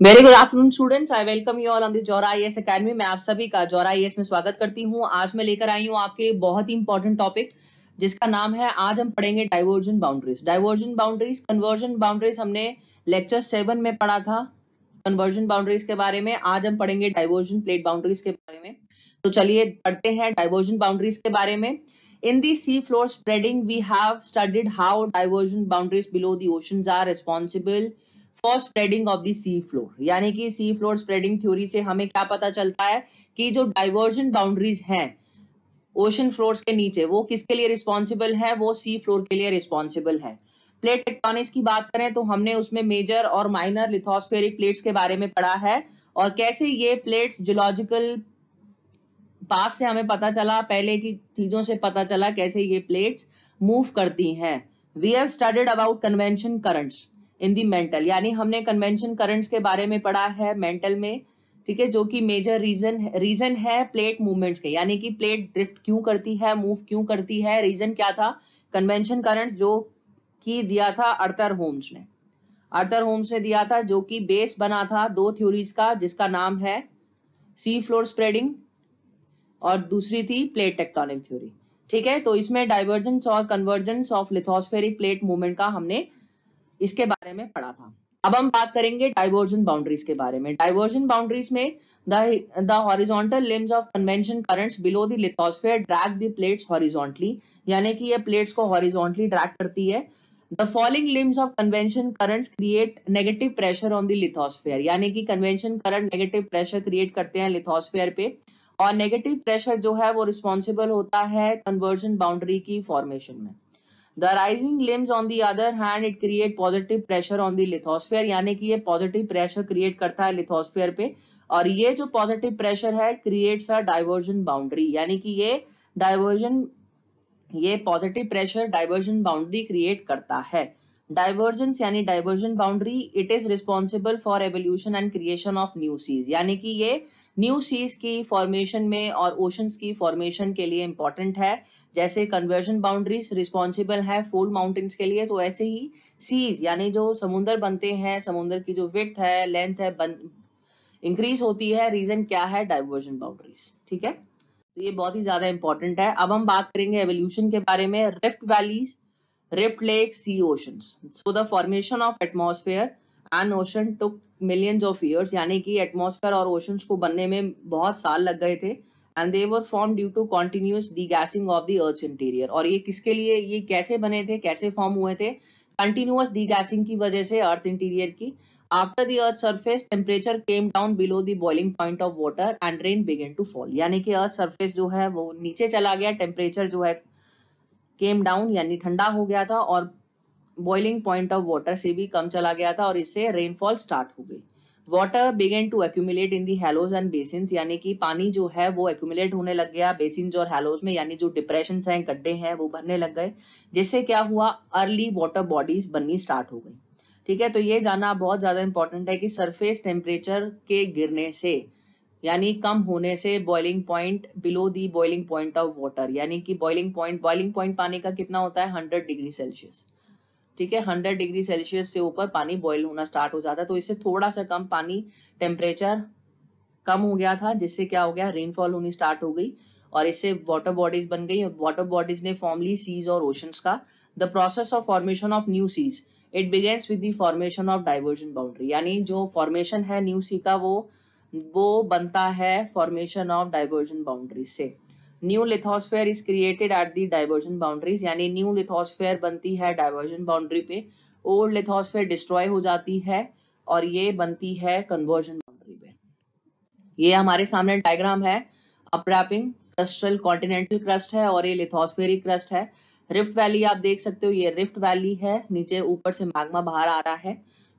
Very good afternoon students, I welcome you all on the जोरा IAS academy. मैं आप सभी का जोरा आईएएस में स्वागत करती हूँ। आज मैं लेकर आई हूँ आपके बहुत ही इंपॉर्टेंट टॉपिक जिसका नाम है, आज हम पढ़ेंगे diversion boundaries. Diversion boundaries, conversion boundaries हमने लेक्चर 7 में पढ़ा था कन्वर्जन बाउंड्रीज के बारे में। आज हम पढ़ेंगे डाइवर्जन प्लेट बाउंड्रीज के बारे में। तो चलिए पढ़ते हैं डाइवर्जन बाउंड्रीज के बारे में। In the sea floor spreading, we have studied how divergent boundaries below the oceans are responsible for spreading of the sea floor। यानी कि sea floor spreading थ्योरी से हमें क्या पता चलता है कि जो divergent boundaries हैं ओशन फ्लोर्स के नीचे, वो किसके लिए रिस्पॉन्सिबल है? वो सी फ्लोर के लिए रिस्पॉन्सिबल है। प्लेट टेक्टोनिक्स की बात करें तो हमने उसमें मेजर और माइनर लिथोस्फेरिक प्लेट्स के बारे में पढ़ा है और कैसे ये प्लेट्स जियोलॉजिकल पास से हमें पता चला, पहले की चीजों से पता चला कैसे ये प्लेट्स मूव करती हैं। We have studied about convention currents in the mantle, यानी हमने कन्वेंशन करंट्स के बारे में पढ़ा है मेंटल में, ठीक है, जो कि मेजर रीजन है प्लेट मूवमेंट्स के, यानी कि प्लेट ड्रिफ्ट क्यों करती है, मूव क्यों करती है। रीजन क्या था? कन्वेंशन करंट्स, जो कि दिया था अर्थर होम्स ने। अर्थर होम्स ने दिया था, जो कि बेस बना था दो थ्योरीज का, जिसका नाम है सी फ्लोर स्प्रेडिंग और दूसरी थी प्लेट टेक्टोनिक थ्योरी। ठीक है, तो इसमें डाइवर्जेंस और convergence of lithospheric plate movement का हमने इसके बारे में पढ़ा था। अब हम बात करेंगे डाइवर्जन बाउंड्रीज के बारे में। डाइवर्जन बाउंड्रीज में the horizontal limbs of convention currents below the lithosphere drag the plates horizontally, यानी कि ये प्लेट्स को हॉरिजॉन्टली ड्रैग करती है। The falling limbs of convention currents create negative pressure on the lithosphere, यानी कि convention current negative pressure create करते हैं लिथोस्फेयर पे, और नेगेटिव प्रेशर जो है वो रिस्पॉन्सिबल होता है कन्वर्जन बाउंड्री की फॉर्मेशन में। The rising limbs on the other hand, it create positive pressure on the lithosphere, यानी कि ये पॉजिटिव प्रेशर क्रिएट करता है लिथोस्फेयर पे, और ये जो पॉजिटिव प्रेशर है क्रिएट्स अ डाइवर्जन बाउंड्री, यानी कि ये positive pressure divergent boundary create करता है। डाइवर्जेंस यानी divergent boundary, it is responsible for evolution and creation of new seas, यानी कि ये न्यू सीज की फॉर्मेशन में और ओशंस की फॉर्मेशन के लिए इंपॉर्टेंट है। जैसे कन्वर्जन बाउंड्रीज रिस्पॉन्सिबल है फोल्ड माउंटेन्स के लिए, तो ऐसे ही सीज यानी जो समुद्र बनते हैं, समुद्र की जो विड्थ है, लेंथ है, इंक्रीज होती है। रीजन क्या है? Diversion boundaries. ठीक है, तो ये बहुत ही ज्यादा इंपॉर्टेंट है। अब हम बात करेंगे एवोल्यूशन के बारे में। Rift valleys, rift lake, sea oceans. So the formation of atmosphere and ocean took millions of years, यानी कि एटमॉस्फेयर और ओशंस को बनने में बहुत साल लग गए थे। And they were form due to continuous degassing of the earth interior. और ये किसके लिए, ये कैसे बने थे, कैसे फॉर्म हुए थे? कंटिन्यूअस डीगैसिंग की वजह से अर्थ इंटीरियर की। After the earth surface temperature came down below the boiling point of water and rain began to fall, यानी कि अर्थ सरफेस जो है वो नीचे चला गया, टेम्परेचर जो है केम डाउन यानी ठंडा हो गया था, और बॉइलिंग पॉइंट ऑफ वाटर से भी कम चला गया था, और इससे रेनफॉल स्टार्ट हो गई। Water begin to accumulate in the hollows and basins, यानी कि पानी जो है वो एक्यूमुलेट होने लग गया बेसिन्स और हैलोज में, यानी जो डिप्रेशन हैं, गड्ढे हैं, वो भरने लग गए, जिससे क्या हुआ? अर्ली वाटर बॉडीज बननी स्टार्ट हो गई। ठीक है, तो ये जानना बहुत ज्यादा इंपॉर्टेंट है कि सरफेस टेम्परेचर के गिरने से, यानी कम होने से, boiling point below the boiling point of water, यानी कि बॉइलिंग पॉइंट पानी का कितना होता है? 100 डिग्री सेल्सियस। ठीक है, 100 डिग्री सेल्सियस से ऊपर पानी बॉईल होना स्टार्ट हो जाता है, तो इससे थोड़ा सा कम पानी टेम्परेचर कम हो गया था, जिससे क्या हो गया? रेनफॉल होनी स्टार्ट हो गई, और इससे वाटर बॉडीज बन गई। वाटर बॉडीज ने फॉर्म ली सीज और ओशंस का। The process of formation of new seas, it begins with the formation of divergent boundary, यानी जो फॉर्मेशन है न्यू सी का वो बनता है फॉर्मेशन ऑफ डाइवर्जन बाउंड्री से। New lithosphere is created at the diversion boundaries, यानी न्यू लिथोस्फेयर बनती है डाइवर्जन बाउंड्री पे। ओल्ड लिथोस्फेयर डिस्ट्रॉय हो जाती है और ये बनती है कन्वर्जन बाउंड्री पे। ये हमारे सामने डायग्राम है। अपरैपिंग क्रस्टल कॉन्टिनेंटल क्रस्ट है और ये लिथोस्फेरिक क्रस्ट है। रिफ्ट वैली आप देख सकते हो, ये रिफ्ट वैली है, नीचे ऊपर से मैग्मा बाहर आ रहा है।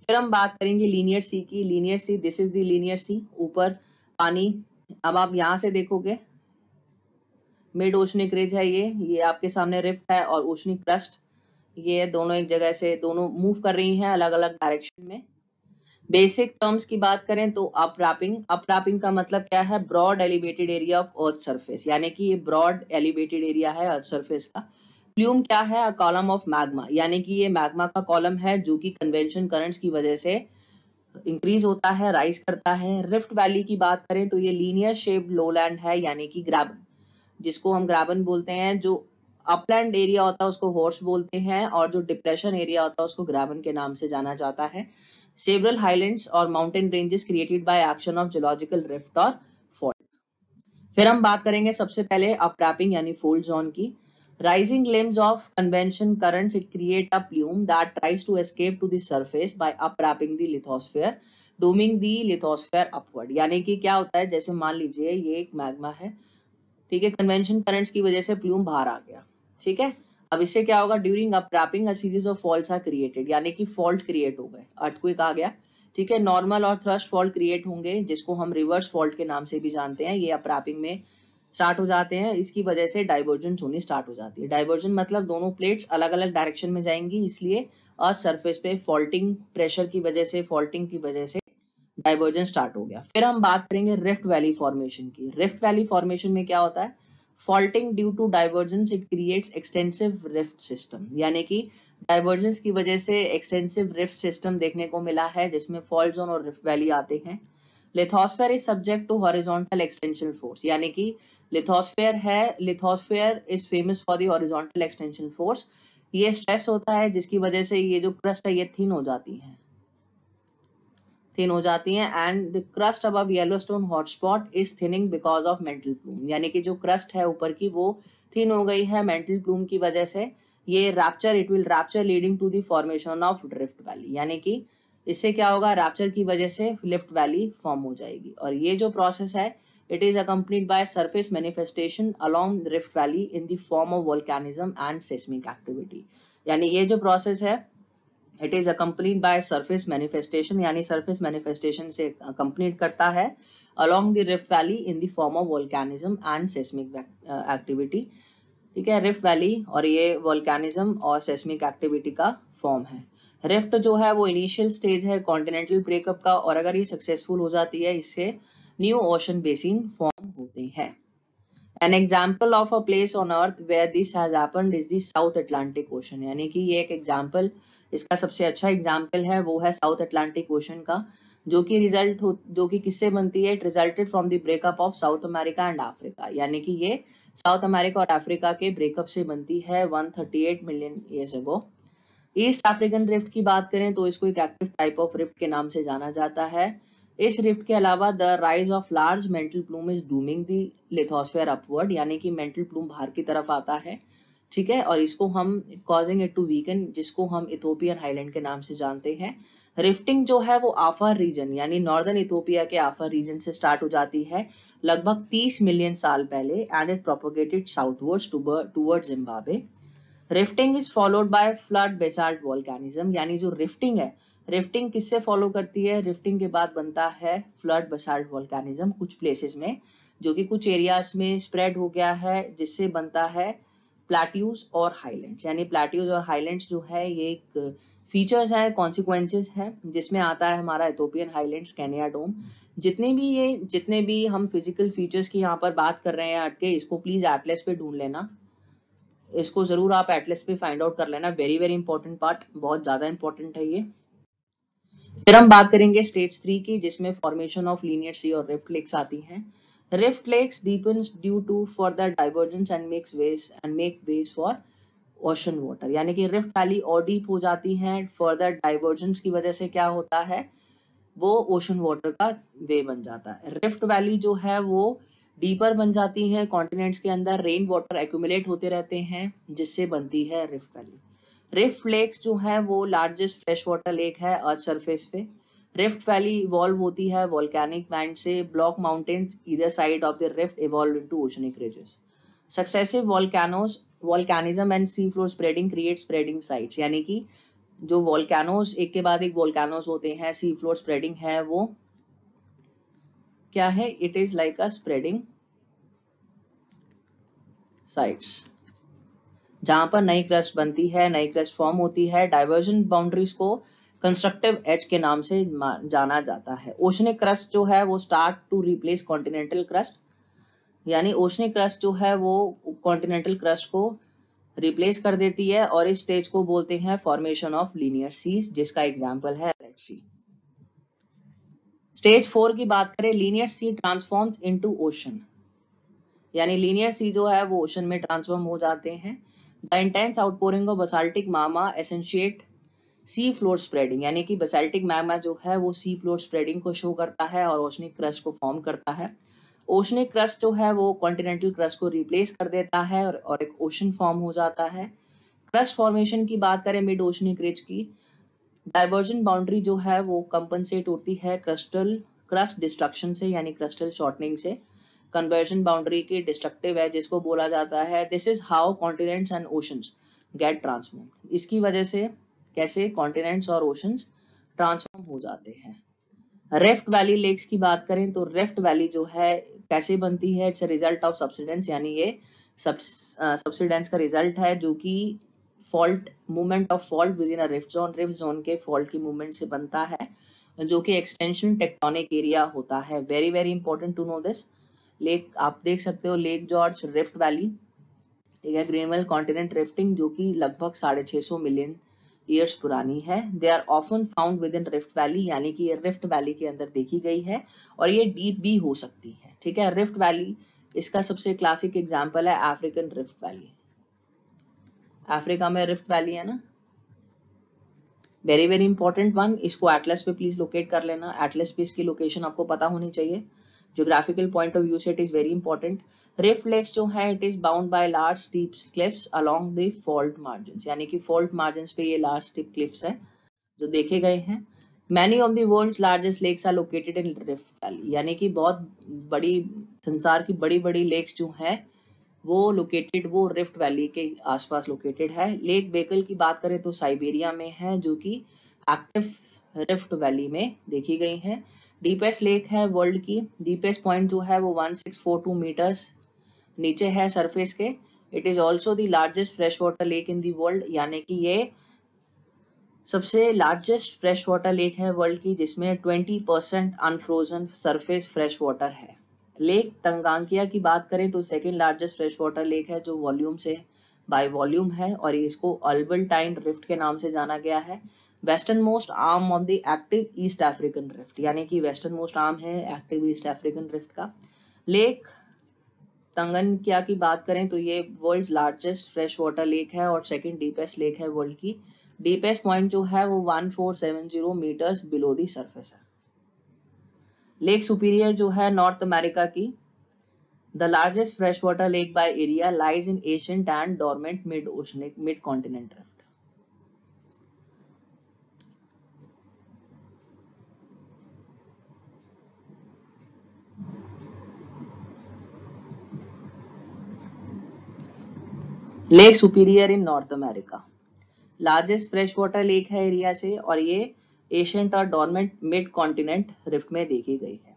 फिर हम बात करेंगे लीनियर सी की। Linear sea, this is the linear sea, ऊपर पानी। अब आप यहां से देखोगे मिड ओशनिक रिज है, ये आपके सामने रिफ्ट है और ओशनिक क्रस्ट, ये दोनों एक जगह से दोनों मूव कर रही हैं अलग अलग डायरेक्शन में। बेसिक टर्म्स की बात करें तो अपरैपिंग का मतलब क्या है? Broad elevated area of earth surface, यानी कि ये ब्रॉड एलिवेटेड एरिया है अर्थ सरफेस का। प्लूम क्या है? अ कॉलम ऑफ मैग्मा, यानी कि ये मैग्मा का कॉलम है, जो कि कन्वेंशन करंट्स की वजह से इंक्रीज होता है, राइज करता है। रिफ्ट वैली की बात करें तो ये लीनियर शेप्ड लोलैंड है, यानी कि ग्राबन, जिसको हम ग्राबन बोलते हैं। जो अपलैंड एरिया होता है उसको हॉर्स बोलते हैं, और जो डिप्रेशन एरिया होता है उसको ग्राबन के नाम से जाना जाता है। सेवरल हाईलैंड्स और mountain ranges created by action of geological rift और फॉल्ट। फिर हम बात करेंगे सबसे पहले अपरैपिंग यानी फोल्ड जोन की। Rising limbs of convection currents, it create a plume that tries to escape to the surface by upwrapping the lithosphere, dooming the lithosphere upward। यानी कि क्या होता है, जैसे मान लीजिए ये एक मैग्मा है, ठीक है, कन्वेंशन करंट्स की वजह से प्लूम बाहर आ गया, ठीक है। अब इससे क्या होगा, during upwarping a series of faults are created, यानी कि फॉल्ट क्रिएट हो गए, अर्थक्वेक आ गया, ठीक है। नॉर्मल और थ्रस्ट फॉल्ट क्रिएट होंगे, जिसको हम रिवर्स फॉल्ट के नाम से भी जानते हैं। ये अपरैपिंग में स्टार्ट हो जाते हैं, इसकी वजह से डाइवर्जेंस होनी स्टार्ट हो जाती है। डाइवर्जन मतलब दोनों प्लेट्स अलग अलग डायरेक्शन में जाएंगी, इसलिए अर्थ सरफेस पे फॉल्टिंग प्रेशर की वजह से, फॉल्टिंग की वजह से डाइवर्जेंस स्टार्ट हो गया। फिर हम बात करेंगे रिफ्ट वैली फॉर्मेशन की। रिफ्ट वैली फॉर्मेशन में क्या होता है, faulting due to divergence it creates extensive rift system, यानी कि डाइवर्जेंस की वजह से एक्सटेंसिव रिफ्ट सिस्टम देखने को मिला है, जिसमें फॉल्ट जोन और रिफ्ट वैली आते हैं। Lithosphere is subject to horizontal extension force, यानी कि लिथोस्फेयर है, lithosphere is famous for the horizontal extension force. ये स्ट्रेस होता है, जिसकी वजह से ये जो क्रस्ट है ये थिन हो जाती है, and the crust above Yellowstone hotspot is thinning because of mantle plume, यानी कि जो क्रस्ट है ऊपर की वो थिन हो गई है मेंटल प्लूम की वजह से। ये rupture, it will rupture leading to the formation of drift valley, यानी कि इससे क्या होगा, रैप्चर की वजह से लिफ्ट वैली फॉर्म हो जाएगी। और ये जो प्रोसेस है, it is accompanied by surface manifestation along rift valley in the form of volcanism and seismic activity. यानी ये जो प्रोसेस है, it is accompanied by surface manifestation, यानी सरफेस मैनिफेस्टेशन से अकम्पनीड करता है along the rift valley in the form of volcanism and seismic activity, ठीक है। रिफ्ट वैली और ये वोल्केनिज्म और सेस्मिक एक्टिविटी का फॉर्म है। रिफ्ट जो है वो इनिशियल स्टेज है कॉन्टिनेंटल ब्रेकअप का, और अगर ये सक्सेसफुल हो जाती है, इससे न्यू ओशन बेसिन फॉर्म होते हैं। An example of a place on earth where this has happened is the South Atlantic Ocean, यानी कि ये एक एग्जाम्पल, इसका सबसे अच्छा एग्जाम्पल है वो है साउथ अटलांटिक ओशन का, जो कि किससे बनती है, it resulted from the breakup of south America and Africa, यानी कि ये साउथ अमेरिका और अफ्रीका के ब्रेकअप से बनती है 138 million years ago. East African rift की बात करें तो इसको एक एक्टिव टाइप ऑफ रिफ्ट के नाम से जाना जाता है। इस रिफ्ट के अलावा the rise of large mantle plume is doming the lithosphere upward, यानी कि मेंटल प्लूम बाहर की तरफ आता है, ठीक है, और इसको हम कॉजिंग इट टू वीकन, जिसको हम इथोपियन हाईलैंड के नाम से जानते हैं। रिफ्टिंग जो है वो आफर रीजन यानी नॉर्दर्न इथोपिया के आफर रीजन से स्टार्ट हो जाती है लगभग 30 मिलियन साल पहले, and it propagated southwards towards Zimbabwe. Rifting is followed by flood basalt volcanism, यानी जो रिफ्टिंग है, रिफ्टिंग किससे फॉलो करती है, रिफ्टिंग के बाद बनता है फ्लड बेसाल्ट वोल्केनिज्म कुछ प्लेसेस में, जो कि कुछ एरियाज में स्प्रेड हो गया है, जिससे बनता है प्लेट्यूज और हाईलैंड्स। यानी प्लेट्यूज और हाईलैंड्स जो है ये एक फीचर्स है, कॉन्सिक्वेंसेस है, जिसमें आता है हमारा इथोपियन हाईलैंड्स, केनिया डोम। जितने भी हम फिजिकल फीचर्स की यहाँ पर बात कर रहे हैं अटके, इसको प्लीज एटलस पे ढूंढ लेना, इसको जरूर आप एटलस पे फाइंड आउट कर लेना, वेरी वेरी इंपॉर्टेंट पार्ट, बहुत ज्यादा इंपॉर्टेंट है ये। फिर हम बात करेंगे स्टेज 3 की, जिसमें फॉर्मेशन ऑफ लीनियर सी और रिफ्ट लेक्स आती हैं। Rift lakes deepens due to further divergence and make way for ocean water, यानी कि रिफ्ट वैली और डीप हो जाती हैं, फर्दर डाइवर्जेंस की वजह से क्या होता है, वो ओशन वाटर का वे बन जाता है। रिफ्ट वैली जो है वो डीपर बन जाती है, कॉन्टिनेंट्स के अंदर रेन वाटर एक्यूमुलेट होते रहते हैं, जिससे बनती है रिफ्ट वैली। रिफ्ट लेक्स जो है वो लार्जेस्ट फ्रेश वाटर लेक है अर्थ सरफेस पे। रिफ्ट वैली इवॉल्व होती है वोल्केनिक वैंड से, block mountains either side of the rift evolve into oceanic ridges. Successive volcanism and C floor spreading create spreading sites, यानी कि जो volcanoes एक के बाद एक वोल्केनोज होते हैं, सी फ्लोर स्प्रेडिंग है, वो क्या है, it is like a spreading sites, जहां पर नई क्रस्ट बनती है, नई क्रस्ट फॉर्म होती है। डाइवर्जन बाउंड्रीज को कंस्ट्रक्टिव एज के नाम से जाना जाता है। ओशनिक क्रस्ट जो है वो start to replace continental crust, यानी ओशनिक क्रस्ट जो है वो कॉन्टिनेंटल क्रस्ट को रिप्लेस कर देती है, और इस स्टेज को बोलते हैं फॉर्मेशन ऑफ लीनियर सीज, जिसका एग्जांपल है रेड सी। स्टेज 4 की बात करें, linear sea transforms into ocean, यानी लीनियर सी जो है वो ओशन में ट्रांसफॉर्म हो जाते हैं। The intense outpouring of basaltic मामा एसेंशिएट सी फ्लोर स्प्रेडिंग, यानी कि बसाल्टिक मैग्मा जो है वो सी फ्लोर स्प्रेडिंग को शो करता है और ओशनिक क्रस्ट को फॉर्म करता है। ओशनिक क्रस्ट जो है वो कॉन्टिनेंटल क्रस्ट को रिप्लेस कर देता है और एक ओशन फॉर्म हो जाता है। क्रस्ट फॉर्मेशन की बात करें मिड ओशनिक रिज की, डाइवर्जन बाउंड्री जो है वो कंपनसेट होती है क्रस्ट डिस्ट्रक्शन से, यानी क्रस्टल शॉर्टनिंग से। कन्वर्जन बाउंड्री की डिस्ट्रक्टिव है, जिसको बोला जाता है this is how continents and oceans get transform. इसकी वजह से कैसे कॉन्टिनेंट्स और ओशंस ट्रांसफॉर्म हो जाते हैं। रिफ्ट वैली लेक्स की बात करें तो रिफ्ट वैली जो है कैसे बनती है, it's a result of subsidence, यानी ये सब्सिडेंस का रिजल्ट है जो कि fault movement of fault with in a rift zone के फॉल्ट की मूवमेंट से बनता है, जो कि एक्सटेंशन टेक्टोनिक एरिया होता है। Very very important to know this. Lake आप देख सकते हो, लेक जॉर्ज रिफ्ट वैली, ठीक है, ग्रीनवेल कॉन्टिनेंट रिफ्टिंग जो कि लगभग 650 मिलियन ईयर्स पुरानी है। They are often found within rift valley, यानी कि ये रिफ्ट वैली के अंदर देखी गई है और ये डीप भी हो सकती है, ठीक है। रिफ्ट वैली, इसका सबसे क्लासिक एग्जांपल है अफ्रीकन रिफ्ट वैली। अफ्रीका में रिफ्ट वैली है ना, वेरी वेरी इंपॉर्टेंट वन। इसको एटलस पे प्लीज लोकेट कर लेना, एटलस पे इसकी लोकेशन आपको पता होनी चाहिए। ज्योग्राफिकल पॉइंट ऑफ व्यू से it is very important. Rift lakes जो है it is bound by large steep cliffs along the fault margins, यानी कि फॉल्ट मार्जिन्स पे ये लार्ज स्टीप क्लिफ्स है जो देखे गए हैं। Many of the world's largest lakes are located in rift valley, यानी कि बहुत बड़ी संसार की बड़ी बड़ी लेक्स जो है वो रिफ्ट वैली के आसपास लोकेटेड है। लेक बेकल की बात करें तो साइबेरिया में है, जो कि एक्टिव रिफ्ट वैली में देखी गई है। डीपेस्ट लेक है वर्ल्ड की, डीपेस्ट पॉइंट जो है वो 1642 मीटर्स नीचे है सरफेस के। It is also the largest fresh water lake in the world, यानी कि ये सबसे लार्जेस्ट फ्रेश वाटर लेक है वर्ल्ड की, जिसमें 20% अनफ्रोजन सरफेस फ्रेश वाटर है। लेक तंगांकिया की बात करें तो second largest fresh water lake है जो वॉल्यूम से बाय वॉल्यूम है, और इसको अल्बर्टाइन रिफ्ट के नाम से जाना गया है। Western most arm of the active yeast African rift, यानी कि वेस्टर्न मोस्ट आर्म है एक्टिव ईस्ट अफ्रीकन रिफ्ट का। लेक तंगनकिया की बात करें तो ये world largest fresh water lake है और सेकेंड डीपेस्ट लेक है वर्ल्ड की। डीपेस्ट पॉइंट जो है वो 1470 मीटर्स बिलो दी सरफेस है। लेक सुपीरियर जो है नॉर्थ अमेरिका की, the largest fresh water lake by area lies in ancient and dormant mid oceanic mid continent rift. Lake superior in North America largest fresh water lake है area से, और ये ancient और dormant mid continent rift में देखी गई है।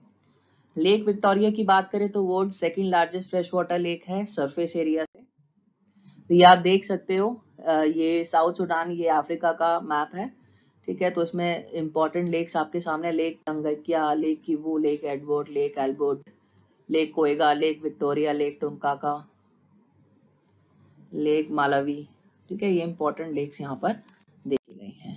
Lake Victoria की बात करें तो world second largest fresh water lake है सरफेस एरिया से। तो ये आप देख सकते हो, ये साउथ सूडान, ये अफ्रीका का मैप है, ठीक है। तो इसमें इंपॉर्टेंट लेक्स आपके सामने, lake Tanganyika, lake Kivu, lake Edward, lake Albert, lake Kyoga, lake Victoria, lake टुमकाका, लेक मालावी, ठीक है। ये इंपॉर्टेंट लेक्स यहाँ पर देखी गई हैं।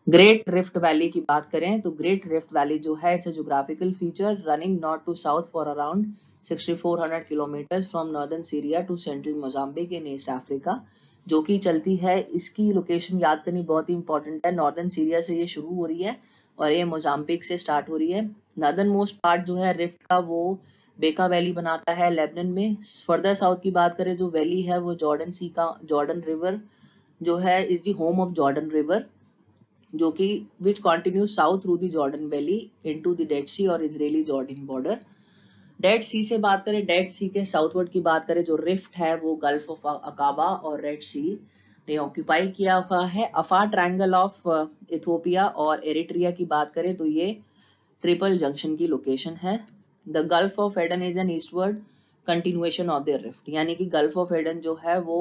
ग्रेट रिफ्ट वैली की बात करें तो ग्रेट रिफ्ट वैली जो है it's a geographical feature running north to south for around 6400 kilometre from northern Syria to central Mozambique in East Africa, जो कि चलती है। इसकी लोकेशन याद करनी बहुत ही इंपॉर्टेंट है। नॉर्दर्न सीरिया से ये शुरू हो रही है और ये मोजाम्बिक से स्टार्ट हो रही है। नॉर्दर्न मोस्ट पार्ट जो है रिफ्ट का वो बेका वैली बनाता है लेबनन में। फर्दर साउथ की बात करें जो वैली है वो जॉर्डन सी का, जॉर्डन रिवर जो है is the home of Jordan river, जो कि which continue south through the Jordan valley into the dead sea और Israeli Jordan border. Dead sea से बात करें, डेड सी के साउथवर्ड की बात करें, जो रिफ्ट है वो गल्फ ऑफ अकाबा और रेड सी ने ऑक्यूपाई किया हुआ है। अफार ट्रायंगल ऑफ इथियोपिया और एरिट्रिया की बात करें तो ये ट्रिपल जंक्शन की लोकेशन है। The gulf of Aden is an eastward continuation of the rift, यानी कि गल्फ ऑफ एडन जो है वो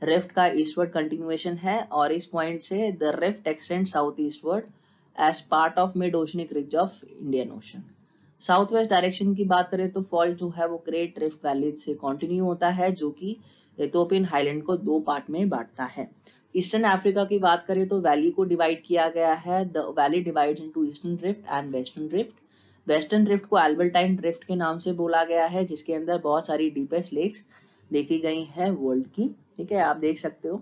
रिफ्ट का ईस्टवर्ड कंटिन्यूएशन है, और इस पॉइंट से the rift extend south eastward as part of mid oceanic ridge of Indian Ocean. South west direction की बात करें तो फॉल्ट जो है वो ग्रेट रिफ्ट वैली से कंटिन्यू होता है, जो कि इथियोपियन हाईलैंड को दो पार्ट में बांटता है। ईस्टर्न अफ्रीका की बात करें तो वैली को डिवाइड किया गया है। The valley divides into eastern rift and western rift. Western rift को एल्बर्टाइन रिफ्ट के नाम से बोला गया है, जिसके अंदर बहुत सारी डीपेस्ट लेक्स देखी गई हैं वर्ल्ड की। ठीक है, आप देख सकते हो।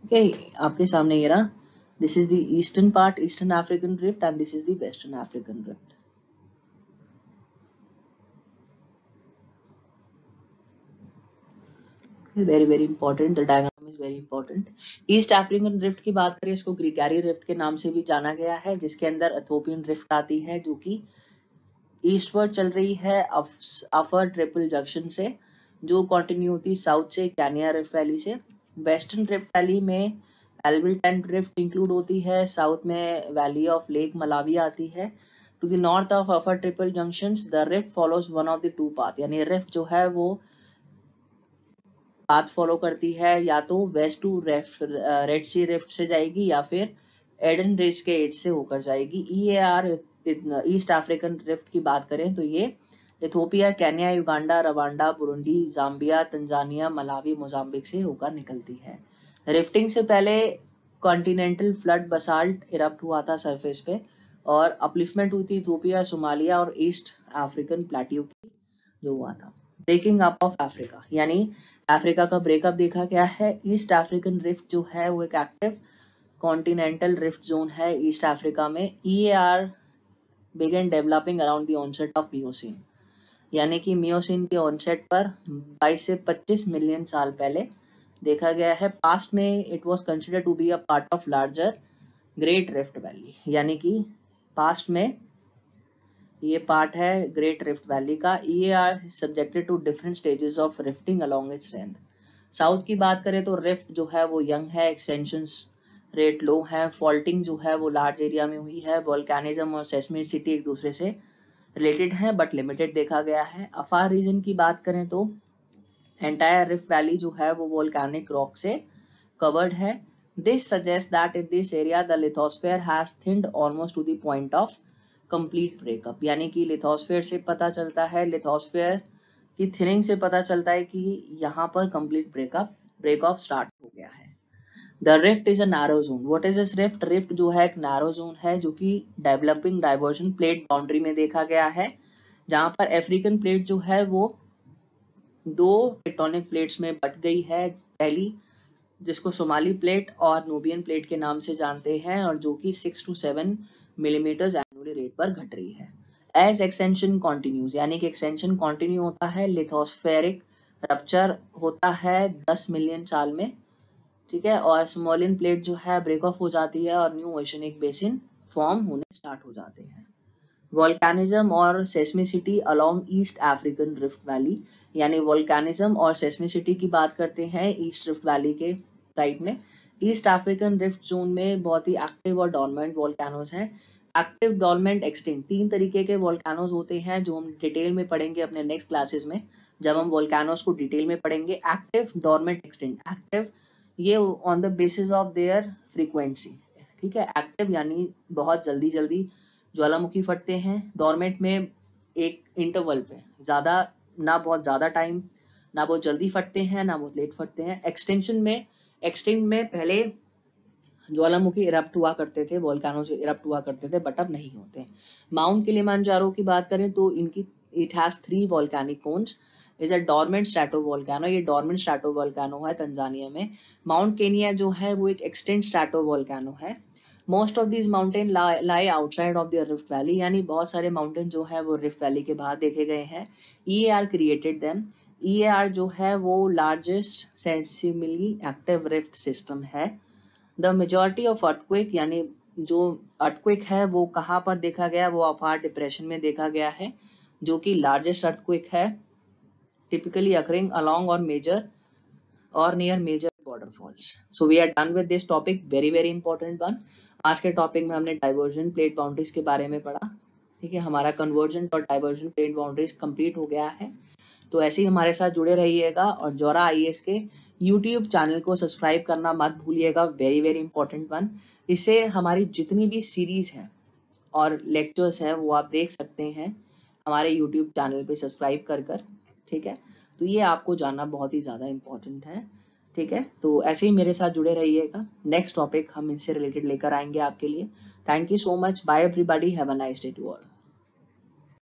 ओके, आपके सामने ये रहा, this is the eastern part, eastern African rift, and this is the western African rift. Very very important, the diagram is very important. East African rift की बात करें, इसको ग्रिगारी रिफ्ट के नाम से भी जाना गया है, जिसके अंदर इथोपियन रिफ्ट आती है, जो कि ईस्टवर्ड चल रही है अफर ट्रिपल जंक्शन से, जो कंटिन्यू होती साउथ से कैनिया रिफ्ट वैली से। वेस्टर्न रिफ्ट वैली में एल्बर्टाइन रिफ्ट इंक्लूड होती है, साउथ में वैली ऑफ लेक मलावी आती है। To the north of Afar triple junctions the rift follows one of the two path, यानी रिफ्ट जो है वो पाथ फॉलो करती है, या तो west to Red Sea rift से जाएगी या फिर एडन रिज के एज से होकर जाएगी। EAR ईस्ट अफ्रीकन रिफ्ट की बात करें तो ये Ethiopia, Kenya, Uganda, Rwanda, Burundi, Zambia, Tanzania, Malawi, Mozambique से होकर निकलती है। रिफ्टिंग से पहले कॉन्टिनेंटल फ्लड बसाल्ट इरप्ट हुआ था सरफेस पे, और अपलिफ्टमेंट हुई थी इथोपिया, सोमालिया और ईस्ट अफ्रीकन प्लेट्यू की जो हुआ था। ब्रेकिंग अप ऑफ अफ्रीका, यानी अफ्रीका का ब्रेकअप देखा गया है। ईस्ट अफ्रीकन रिफ्ट जो है वो एक एक्टिव कॉन्टिनेंटल रिफ्ट जोन है ईस्ट अफ्रीका में। EAR began developing around the onset of Miocene, यानी कि मियोसीन के ऑनसेट पर 22 से 25 मिलियन साल पहले देखा गया है। पास्ट में it was considered to be a part of larger great rift valley, यानी कि पास्ट में ये पार्ट है ग्रेट रिफ्ट वैली का। EAR subjected to different stages of rifting along its length. South की बात करें तो रिफ्ट जो है वो यंग है, एक्सटेंशंस रेट लो है, फॉल्टिंग जो है वो लार्ज एरिया में हुई है, वोल्केनिज्म और सेस्मिसिटी एक दूसरे से रिलेटेड है बट लिमिटेड देखा गया है। अफार रीजन की बात करें तो एंटायर रिफ्ट वैली जो है वो वोल्केनिक रॉक से कवर्ड है। This suggest that in this area the lithosphere has thinned almost two the point of complete breakup, यानी कि लिथोस्फेयर से पता चलता है, लिथोस्फेयर की थिनिंग से पता चलता है कि यहाँ पर कंप्लीट ब्रेक ऑफ स्टार्ट हो गया है। The rift is a narrow zone. What is this rift? Rift जो है एक नैरो जोन है, जो कि डेवलपिंग डाइवर्जन प्लेट बाउंड्री में देखा गया है, जहां पर अफ्रीकन प्लेट जो है वो दो टेक्टोनिक प्लेट्स में बट गई है। पहली जिसको सोमाली प्लेट और नूबियन प्लेट के नाम से जानते हैं, और जो कि 6 to 7 मिलीमीटर एनुअली रेट पर घट रही है। एज एक्सटेंशन कॉन्टिन्यूज, यानी कि एक्सटेंशन कॉन्टिन्यू होता है, लिथोस्फेरिक रप्चर होता है 10 मिलियन साल में, ठीक है, और स्मॉलिन प्लेट जो है ब्रेक ऑफ हो जाती है और न्यू ओशनिक बेसिन फॉर्म होने स्टार्ट हो जाते हैं। वोल्केनिज्म और seismicity along east African rift valley, यानी वोल्केनिज्म और सेस्मिसिटी की बात करते हैं ईस्ट रिफ्ट वैली के साइड में। ईस्ट अफ्रीकन रिफ्ट जोन में बहुत ही एक्टिव और डॉर्मेंट वोल्केनोज हैं। एक्टिव, डॉर्मेंट, एक्सटिंक्ट, तीन तरीके के वोल्केनोज होते हैं जो हम डिटेल में पढ़ेंगे अपने नेक्स्ट क्लासेस में, जब हम वोल्केनोज को डिटेल में पढ़ेंगे। Active, dormant, extinct. एक्टिव ये on the basis of their frequency, ठीक है। एक्टिव यानी बहुत जल्दी जल्दी ज्वालामुखी फटते हैं, डॉर्मेंट में एक इंटरवल पे, ज्यादा ना बहुत ज्यादा टाइम, ना बहुत जल्दी फटते हैं ना बहुत लेट फटते हैं। एक्सटिंक्ट में पहले ज्वालामुखी इरप्ट हुआ करते थे, वोल्केनो से इरप्ट हुआ करते थे, बट अब नहीं होते। माउंट किलिमांजारो की बात करें तो इनकी it has 3 volcanic cones, is a dormant stratovolcano, ये डॉर्मेंट स्ट्रैटोवोल्केनो है तंजानिया में। माउंट केनिया जो है वो एक एक्सटेंट स्ट्रैटोवोल्केनो है। Most of these mountain lie outside of the rift valley, यानी बहुत सारे माउंटेन जो है वो रिफ्ट वैली के बाहर देखे गए हैं। EAR created them. EAR जो है वो largest sensibly active rift system है। द मेजॉरिटी ऑफ अर्थक्वेक, यानी जो अर्थक्वेक है वो कहाँ पर देखा गया, वो अफार डिप्रेशन में देखा गया है, जो कि लार्जेस्ट अर्थक्वेक है, टिपिकली अकरिंग अलोंग और मेजर और near major waterfalls. So we are done with this topic, very very important one. आज के टॉपिक में हमने डाइवर्जन प्लेट बाउंड्रीज के बारे में पढ़ा, ठीक है। हमारा कन्वर्जेंट और डाइवर्जन प्लेट बाउंड्रीज कंप्लीट हो गया है। तो ऐसे ही हमारे साथ जुड़े रहिएगा, और जोरा IAS के YouTube चैनल को सब्सक्राइब करना मत भूलिएगा, वेरी वेरी इंपॉर्टेंट वन। इससे हमारी जितनी भी सीरीज हैं और लेक्चर्स हैं वो आप देख सकते हैं हमारे YouTube चैनल पे सब्सक्राइब कर, ठीक है। तो ये आपको जानना बहुत ही ज़्यादा इम्पोर्टेंट है। ठीक है, तो ऐसे ही मेरे साथ जुड़े रहिएगा, नेक्स्ट टॉपिक हम इससे रिलेटेड लेकर आएंगे आपके लिए। Thank you so much, bye everybody, have a nice day to all.